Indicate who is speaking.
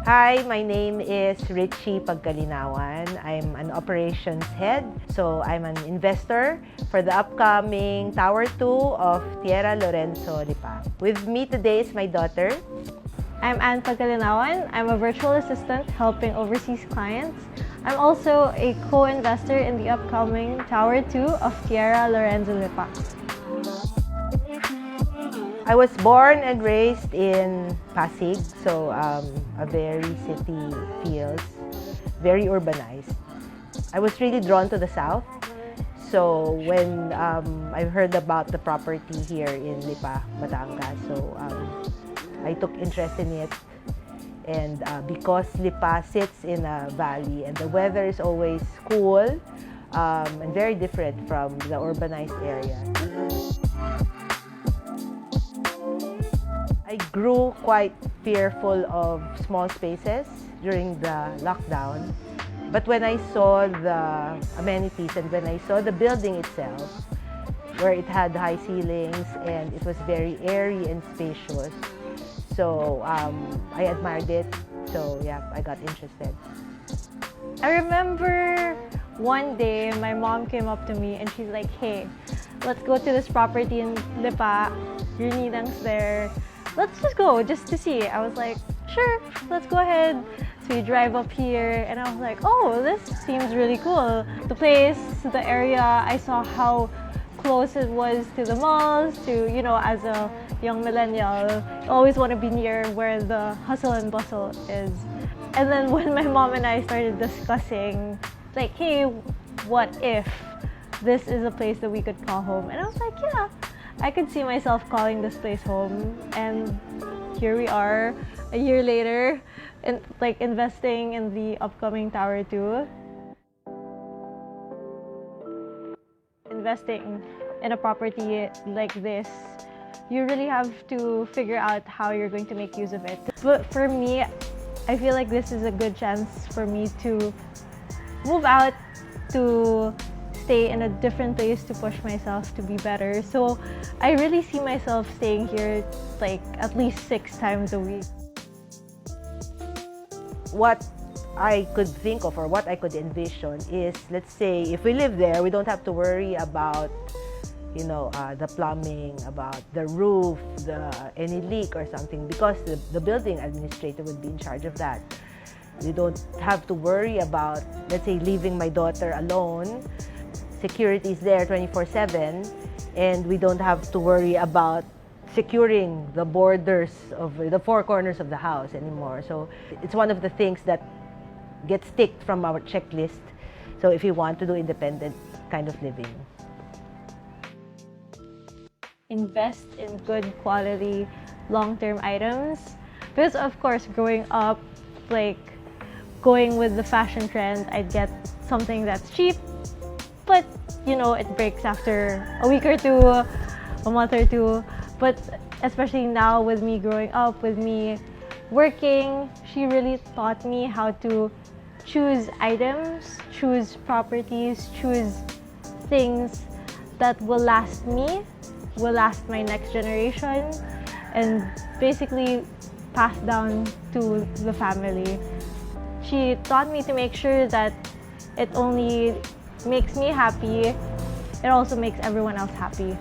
Speaker 1: Hi, my name is Richie Pagkalinawan. I'm an operations head. So I'm an investor for the upcoming Tower 2 of TIERRA Lorenzo Lipa. With me today is my daughter.
Speaker 2: I'm Anne Pagkalinawan. I'm a virtual assistant helping overseas clients. I'm also a co-investor in the upcoming Tower 2 of TIERRA Lorenzo Lipa.
Speaker 1: I was born and raised in Pasig, so a very city feels, very urbanized. I was really drawn to the south, so when I heard about the property here in Lipa, Batangas, so I took interest in it. And because Lipa sits in a valley and the weather is always cool and very different from the urbanized area. I grew quite fearful of small spaces during the lockdown. But when I saw the amenities and when I saw the building itself, where it had high ceilings and it was very airy and spacious, so I admired it. So yeah, I got interested.
Speaker 2: I remember one day my mom came up to me and she's like, "Hey, let's go to this property in Lipa. Your ninang's there. Let's just go, just to see." I was like, "Sure, let's go ahead." So we drive up here and I was like, "Oh, this seems really cool." The place, the area, I saw how close it was to the malls, to, you know, as a young millennial, you always want to be near where the hustle and bustle is. And then when my mom and I started discussing, like, "Hey, what if this is a place that we could call home?" And I was like, "Yeah, I could see myself calling this place home." And here we are, a year later, and like investing in the upcoming Tower 2. Investing in a property like this, you really have to figure out how you're going to make use of it. But for me, I feel like this is a good chance for me to move out, to stay in a different place, to push myself to be better. So I really see myself staying here like at least 6 times a week.
Speaker 1: What I could think of or what I could envision is, let's say, if we live there, we don't have to worry about, you know, the plumbing, about the roof, any leak or something, because the building administrator would be in charge of that. We don't have to worry about, let's say, leaving my daughter alone. Security is there 24/7, and we don't have to worry about securing the borders of the 4 corners of the house anymore. So it's one of the things that gets ticked from our checklist. So if you want to do independent kind of living.
Speaker 2: Invest in good quality long-term items, because of course growing up, like going with the fashion trend, I'd get something that's cheap, but you know, it breaks after a week or two, a month or two. But especially now with me growing up, with me working, she really taught me how to choose items, choose properties, choose things that will last me, will last my next generation, and basically pass down to the family. She taught me to make sure that it only makes me happy, it also makes everyone else happy.